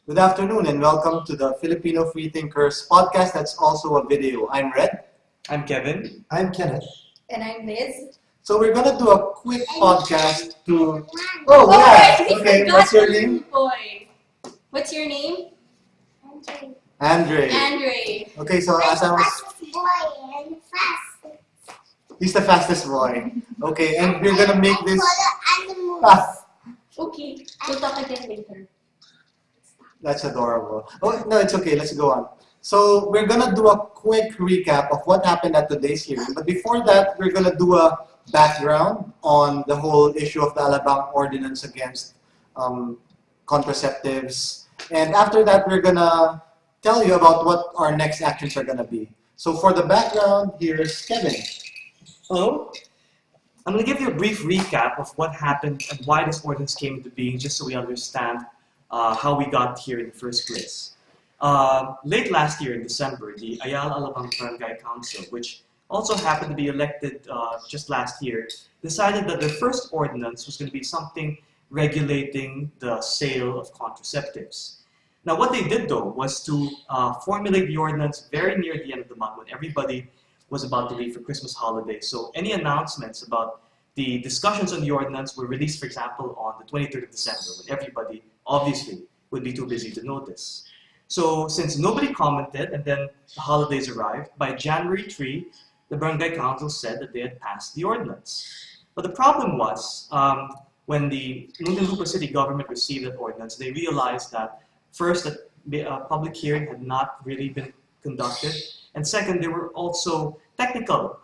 Good afternoon and welcome to the Filipino Freethinkers podcast that's also a video. I'm Red. I'm Kevin. I'm Kenneth. And I'm Liz. So we're gonna do a quick podcast to... Oh, yeah! we Okay, forgot what's your the name? little boy. What's your name? Andre. Andre. Okay, so as I was... He's the fastest boy. Okay, and we're gonna make this... Okay, we'll talk again later. That's adorable. Oh, no, it's okay. Let's go on. So we're going to do a quick recap of what happened at today's hearing. But before that, we're going to do a background on the whole issue of the Alabang Ordinance against contraceptives. And after that, we're going to tell you about what our next actions are going to be. So for the background, here's Kevin. Hello. I'm going to give you a brief recap of what happened and why this ordinance came into being, just so we understand how we got here in the first place. Late last year in December, the Ayala Alabang Barangay Council, which also happened to be elected just last year, decided that their first ordinance was going to be something regulating the sale of contraceptives. Now what they did though was to formulate the ordinance very near the end of the month when everybody was about to leave for Christmas holidays. So any announcements about the discussions on the ordinance were released, for example, on the 23rd of December, when everybody obviously would be too busy to notice. So since nobody commented and then the holidays arrived, by January 3, the Barangay Council said that they had passed the ordinance. But the problem was, when the Muntinlupa City government received that ordinance, they realized that first, that a public hearing had not really been conducted, and second, there were also technical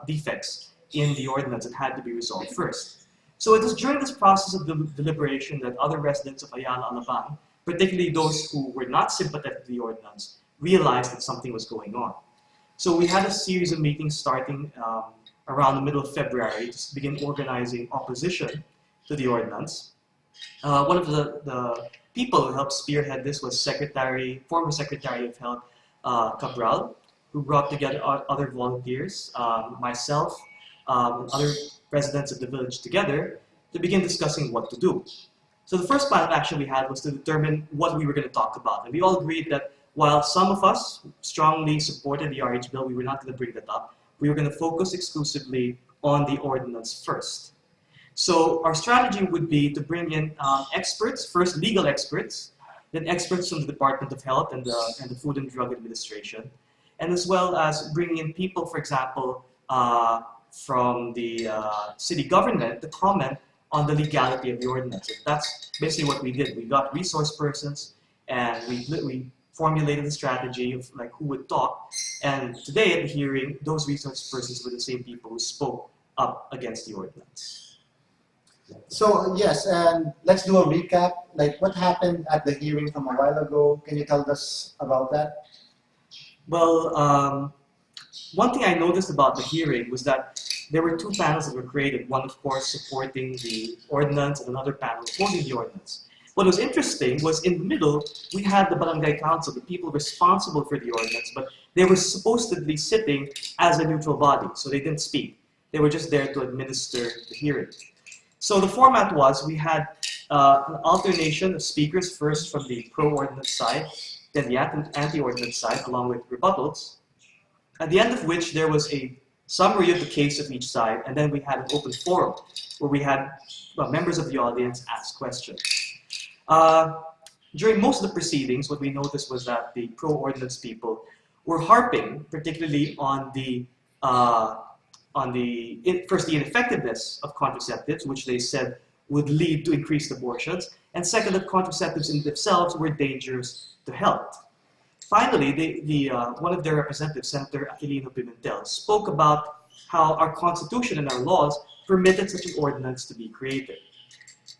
defects in the ordinance that had to be resolved first. So it was during this process of deliberation that other residents of Ayala Alabang, particularly those who were not sympathetic to the ordinance, realized that something was going on. So we had a series of meetings starting around the middle of February to begin organizing opposition to the ordinance. One of the people who helped spearhead this was former Secretary of Health, Cabral, who brought together other volunteers, myself, and other residents of the village together to begin discussing what to do. So the first plan of action we had was to determine what we were going to talk about. And we all agreed that while some of us strongly supported the RH bill, we were not going to bring that up. We were going to focus exclusively on the ordinance first. So our strategy would be to bring in experts, first legal experts, then experts from the Department of Health and the Food and Drug Administration, and as well as bringing in people, for example, from the city government to comment on the legality of the ordinance. And that's basically what we did. We got resource persons and we formulated a strategy of like who would talk. And today at the hearing, those resource persons were the same people who spoke up against the ordinance. So yes, and let's do a recap. Like what happened at the hearing from a while ago. Can you tell us about that? Well, one thing I noticed about the hearing was that there were two panels that were created, one of course supporting the ordinance and another panel opposing the ordinance. What was interesting was in the middle, we had the Barangay Council, the people responsible for the ordinance, but they were supposedly sitting as a neutral body, so they didn't speak. They were just there to administer the hearing. So the format was, we had an alternation of speakers, first from the pro-ordinance side, then the anti-ordinance side, along with rebuttals, at the end of which there was a summary of the case of each side, and then we had an open forum where we had members of the audience ask questions. During most of the proceedings, what we noticed was that the pro-ordinance people were harping, particularly on the first the ineffectiveness of contraceptives, which they said would lead to increased abortions, and second, that contraceptives in themselves were dangerous to health. Finally, one of their representatives, Senator Aquilino Pimentel, spoke about how our Constitution and our laws permitted such an ordinance to be created.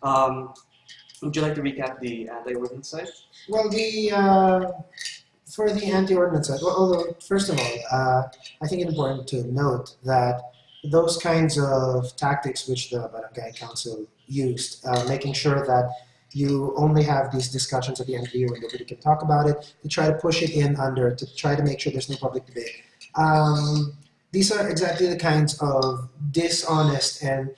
Would you like to recap the anti-ordinance side? Well, for the anti-ordinance side, although first of all, I think it's important to note that those kinds of tactics which the Barangay Council used, making sure that you only have these discussions at the end of the year when nobody can talk about it, to try to push it in under, to try to make sure there's no public debate. These are exactly the kinds of dishonest and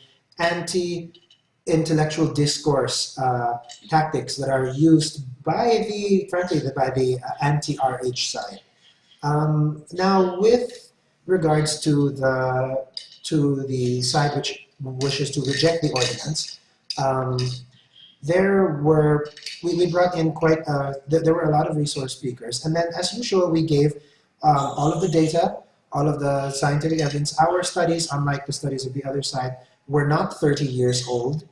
intellectual discourse tactics that are used by the anti-RH side. Now, with regards to the side which wishes to reject the ordinance, we brought in there were a lot of resource speakers, and then as usual we gave all of the data, all of the scientific evidence. Our studies, unlike the studies of the other side, were not 30 years old,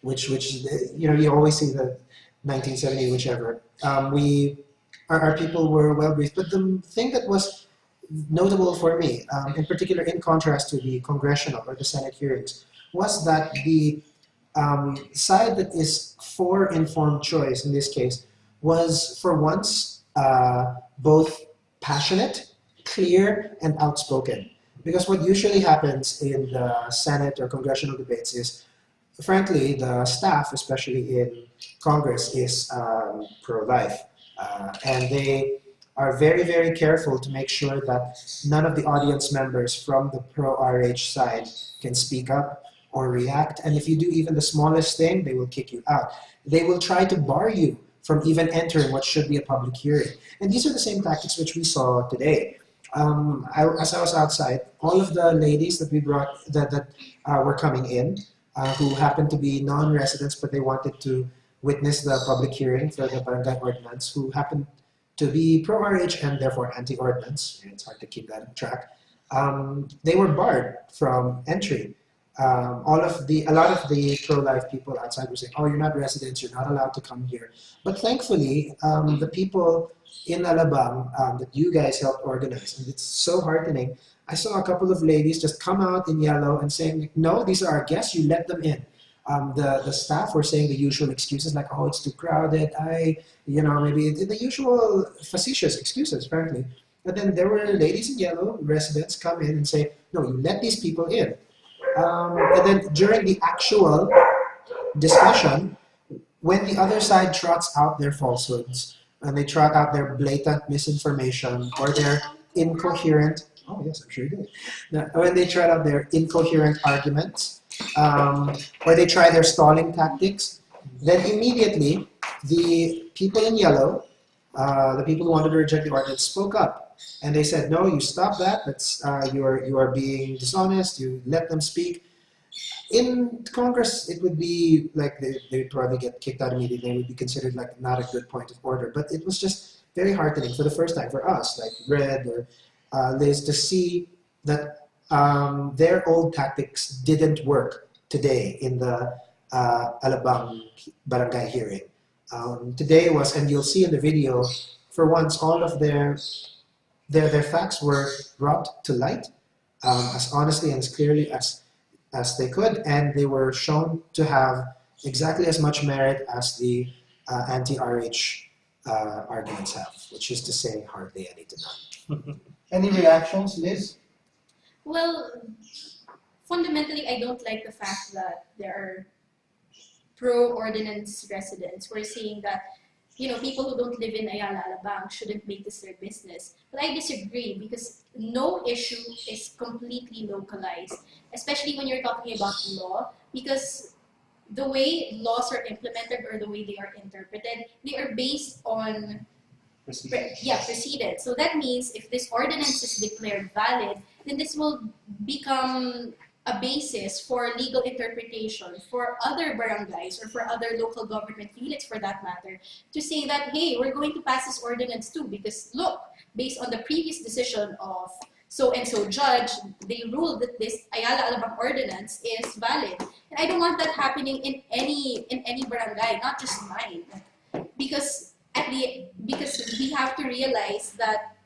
which you always see the 1970, whichever. Our people were well briefed, but the thing that was notable for me, in particular in contrast to the congressional or the Senate hearings, was that the side that is for informed choice in this case was for once both passionate, clear, and outspoken. Because what usually happens in the Senate or congressional debates is, frankly, the staff, especially in Congress, is pro-life. And they are very, very careful to make sure that none of the audience members from the pro-RH side can speak up or react. And if you do even the smallest thing, they will kick you out. They will try to bar you from even entering what should be a public hearing. And these are the same tactics which we saw today. As I was outside, all of the ladies that we brought that were coming in, who happened to be non-residents, but they wanted to witness the public hearing for the barangay ordinance, who happened to be pro-RH and therefore anti-ordinance. It's hard to keep that on track. They were barred from entry. A lot of the pro-life people outside were saying, "Oh, you're not residents, you're not allowed to come here." But thankfully, the people in Alabang that you guys helped organize, and it's so heartening. I saw a couple of ladies just come out in yellow and saying, "No, these are our guests, you let them in." The staff were saying the usual excuses like, "Oh, it's too crowded, maybe the usual facetious excuses, frankly." But then there were ladies in yellow, residents, come in and say, "No, you let these people in." And then during the actual discussion, when the other side trots out their falsehoods, and they trot out their blatant misinformation or their incoherent, oh yes, I'm sure you did. Now, when they trot out their incoherent arguments, or they try their stalling tactics, then immediately the people in yellow, the people who wanted to reject the ordinance, spoke up. And they said, "No, you stop that. That's you are being dishonest. You let them speak." In Congress, it would be like they'd probably get kicked out immediately. It would be considered like not a good point of order. But it was just very heartening for the first time for us, like Red or Liz, to see that their old tactics didn't work today in the Alabang barangay hearing. Today was, and you'll see in the video, for once, all of their facts were brought to light as honestly and as clearly as they could, and they were shown to have exactly as much merit as the anti-RH arguments have, which is to say hardly any to none. Any reactions, Liz? Well, fundamentally, I don't like the fact that there are pro-ordinance residents who are saying that, people who don't live in Ayala Alabang shouldn't make this their business. But I disagree, because no issue is completely localized, especially when you're talking about law, because the way laws are implemented or the way they are interpreted, they are based on precedent. So that means if this ordinance is declared valid, then this will become a basis for legal interpretation for other barangays or for other local government units, for that matter, to say that, hey, we're going to pass this ordinance too, because look, based on the previous decision of so-and-so judge, they ruled that this Ayala Alabang Ordinance is valid. And I don't want that happening in any barangay, not just mine. Because we have to realize that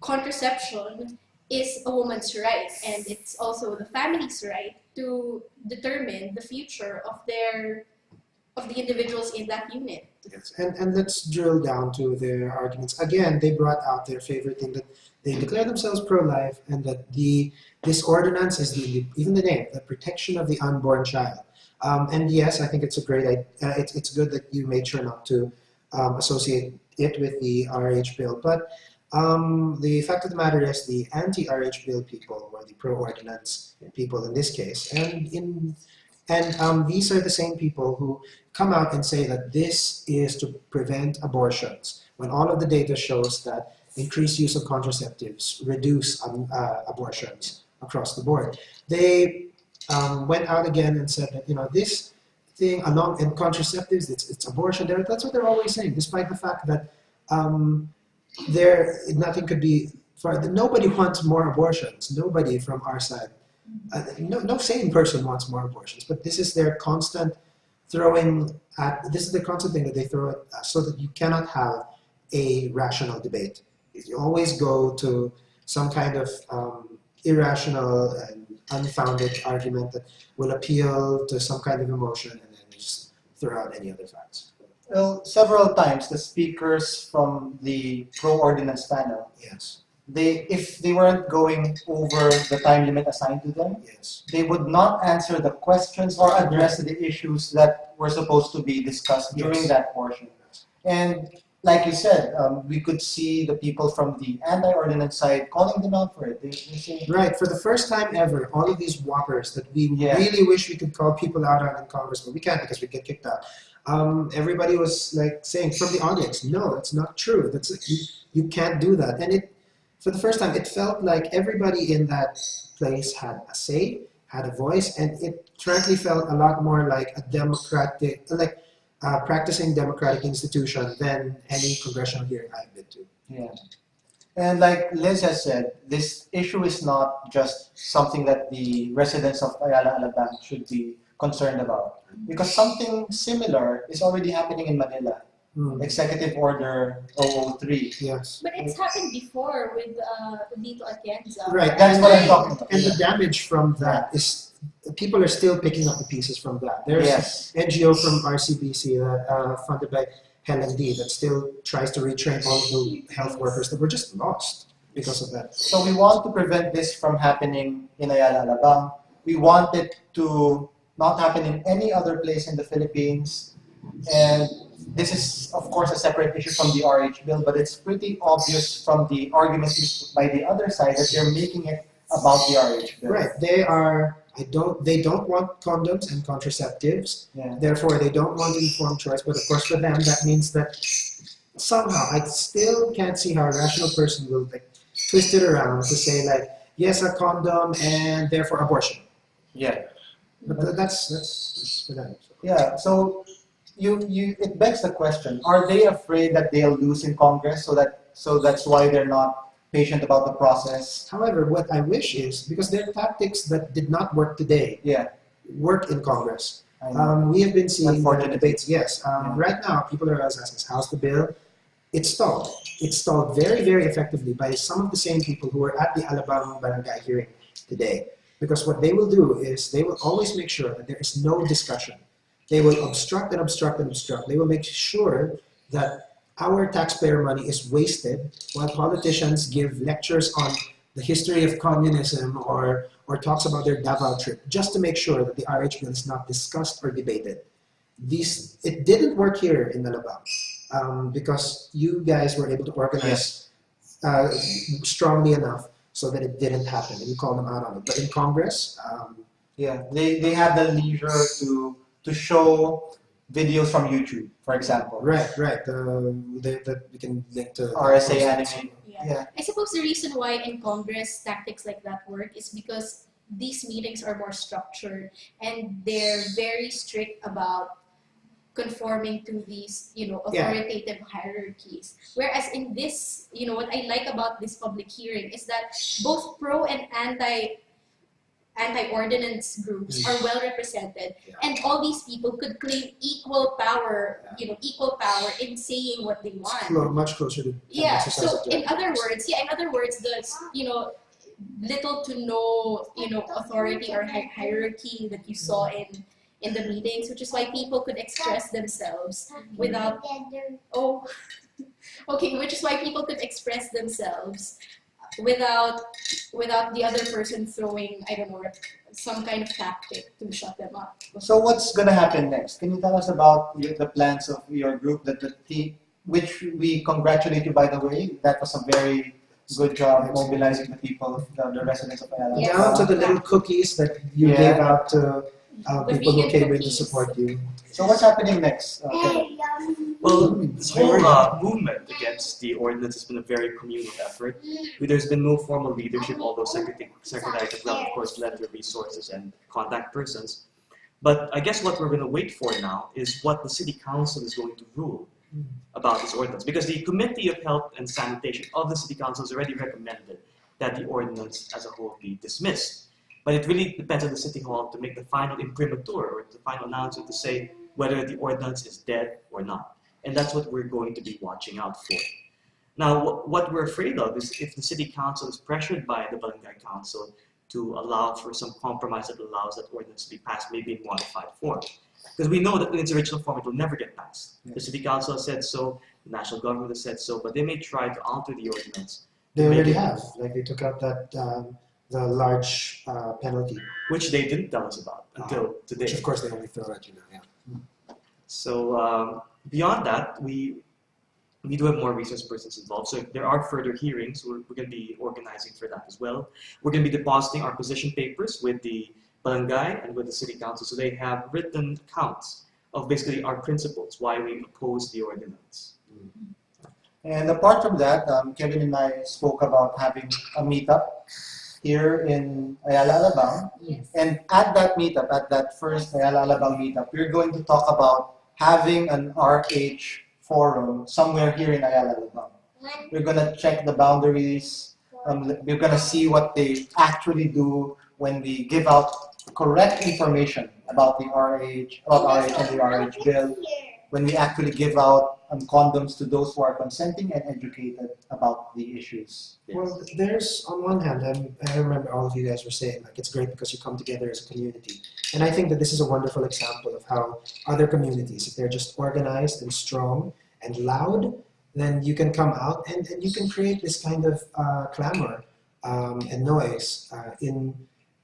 contraception is a woman's right, and it's also the family's right to determine the future of the individuals in that unit. Yes, and let's drill down to their arguments. Again, they brought out their favorite thing, that they declare themselves pro-life, and that this ordinance is even the name, the protection of the unborn child. And yes, I think it's a great idea. It's good that you made sure not to associate it with the RH bill. But The fact of the matter is the anti-RH bill people, or the pro-ordinance people in this case, and these are the same people who come out and say that this is to prevent abortions, when all of the data shows that increased use of contraceptives reduce abortions across the board. They went out again and said that this thing along and contraceptives, it's abortion. That's what they're always saying, despite the fact that nothing could be nobody wants more abortions. Nobody from our side, no sane person wants more abortions. But this is their constant this is the constant thing that they throw at us, so that you cannot have a rational debate. You always go to some kind of irrational and unfounded argument that will appeal to some kind of emotion, and then just throw out any other facts. Well, several times the speakers from the pro-ordinance panel, Yes. if they weren't going over the time limit assigned to them, Yes. they would not answer the questions or address the issues that were supposed to be discussed during Yes. that portion. And like you said, we could see the people from the anti-ordinance side calling them out for it. They say, Right. For the first time ever, all of these whoppers that we Yeah. really wish we could call people out on in Congress, but we can't because we get kicked out. Everybody was like saying from the audience, no, it's not true. You can't do that. And for the first time, it felt like everybody in that place had a say, had a voice, and it frankly felt a lot more like a practicing democratic institution than any congressional hearing I've been to. yeah. And like Liz has said, this issue is not just something that the residents of Ayala Alabang should be concerned about. Because something similar is already happening in Manila. Executive Order 003. Yes. But it's happened before with Dito Atienza. Right. That's what I'm talking about. And the damage from that is people are still picking up the pieces from that. There's Yes. NGO from RCBC that funded by Helen D that still tries to retrain all of the health workers that were just lost because of that. So we want to prevent this from happening in Ayala Alabang. We want it to not happen in any other place in the Philippines. And this is, of course, a separate issue from the RH bill, but it's pretty obvious from the arguments used by the other side that they're making it about the RH bill. Right. They don't want condoms and contraceptives. Yeah. Therefore, they don't want informed choice. But of course, for them, that means that somehow I still can't see how a rational person will twist it around to say yes, a condom and therefore abortion. Yeah. But that's for them. Yeah. So it begs the question: are they afraid that they'll lose in Congress, so that's why they're not patient about the process? However, what I wish is, because there are tactics that did not work today, Yeah. work in Congress. I know. We have been seeing Unfortunately. debates. Yes. Right now, people are asking us, how's the bill? It's stalled. It's stalled very, very effectively by some of the same people who were at the Alabang Barangay hearing today. Because what they will do is they will always make sure that there is no discussion. They will obstruct and obstruct and obstruct. They will make sure that our taxpayer money is wasted while politicians give lectures on the history of communism or talks about their Davao trip, just to make sure that the RH bill is not discussed or debated. It didn't work here in Alabang because you guys were able to organize strongly enough so that it didn't happen, and you call them out on it. But in Congress, Yeah. They had the leisure to show videos from YouTube, for example. right, that we can link to RSA anime. Yeah. Yeah. I suppose the reason why in Congress tactics like that work is because these meetings are more structured and they're very strict about conforming to these, authoritative hierarchies. Whereas in this, what I like about this public hearing is that both pro and anti-ordinance groups are well represented, and all these people could claim equal power in saying what they want. much closer to Yeah. exercise So of in other words, the little to no authority or hierarchy that you saw in the meetings, which is why people could express themselves without which is why people could express themselves without the other person throwing, I don't know, some kind of tactic to shut them up. So what's gonna happen next? Can you tell us about the plans of your group, which we congratulate you, by the way. That was a very good job mobilizing the people, the residents of Ayala. Yes. Down to the little cookies that you Yeah. gave out to The people who vegan came in to cookies. support you. So what's happening next? Kevin? Well, this whole movement against the ordinance has been a very communal effort. There's been no formal leadership, although Secretary Cabral, of course, led the resources and contact persons. But I guess what we're going to wait for now is what the City Council is going to rule about this ordinance. Because the Committee of Health and Sanitation of the City Council has already recommended that the ordinance as a whole be dismissed. But it really depends on the City Hall to make the final imprimatur or the final announcement to say whether the ordinance is dead or not. And that's what we're going to be watching out for. Now, what we're afraid of is if the City Council is pressured by the Barangay Council to allow for some compromise that allows that ordinance to be passed, maybe in modified form. Because we know that in its original form it will never get passed. The City Council has said so, the national government has said so, but they may try to alter the ordinance. They to make already it- have. Like they took out that the large penalty, Which they didn't tell us about until today. which of course they only throw at you now. Yeah. So beyond that, we do have more resource persons involved. So if there are further hearings, we're going to be organizing for that as well. We're going to be depositing our position papers with the barangay and with the city council, so they have written accounts of basically our principles, why we oppose the ordinance. And apart from that, Kevin and I spoke about having a meetup here in Ayala Alabang. Yes. And at that meetup, at that first Ayala Alabang meetup, we're going to talk about having an RH forum somewhere here in Ayala Alabang. We're going to check the boundaries. We're going to see what they actually do when we give out correct information about the RH, about RH and the RH bill, when we actually give out condoms to those who are consenting and educated about the issues. Well, there's on one hand, I remember all of you guys were saying like it's great because you come together as a community, and I think that this is a wonderful example of how other communities, if they're just organized and strong and loud, then you can come out and you can create this kind of clamor and noise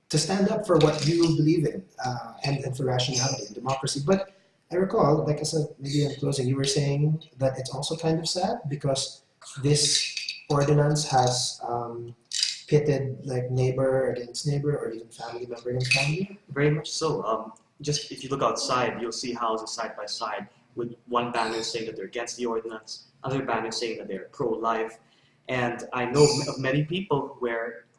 to stand up for what you believe in and for rationality and democracy. But I recall, like I said, maybe in closing, you were saying that it's also kind of sad because this ordinance has pitted like neighbor against neighbor or even family member against family. Very much so. Just if you look outside, you'll see houses side by side with one banner saying that they're against the ordinance, other banner saying that they're pro-life. And I know of many people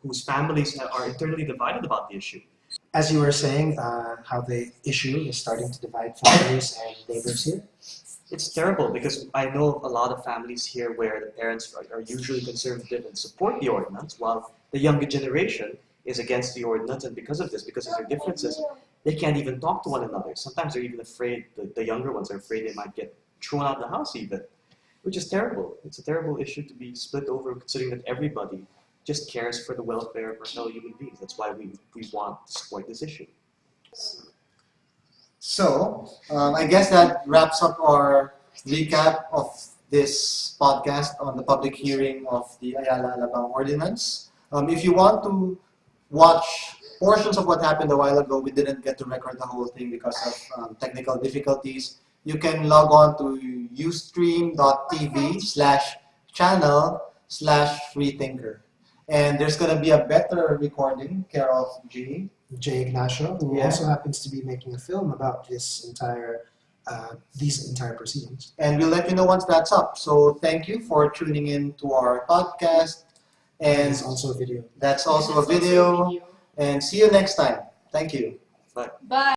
whose families are internally divided about the issue. As you were saying, how the issue is starting to divide families and neighbors here. It's terrible because I know a lot of families here where the parents are usually conservative and support the ordinance, while the younger generation is against the ordinance, and because of this, because of their differences, they can't even talk to one another. Sometimes they're even afraid, the younger ones are afraid they might get thrown out of the house even, which is terrible. It's a terrible issue to be split over, considering that everybody just cares for the welfare of our fellow human beings. That's why we want to support this issue. So, I guess that wraps up our recap of this podcast on the public hearing of the Ayala Alabang Ordinance. If you want to watch portions of what happened a while ago, we didn't get to record the whole thing because of technical difficulties. You can log on to ustream.tv/channel/freethinker. And there's going to be a better recording, care of G. Jay Ignacio, who Yeah. also happens to be making a film about this these entire proceedings. And we'll let you know once that's up. So thank you for tuning in to our podcast. And It's also a video. that's also a video. And see you next time. Thank you. Bye.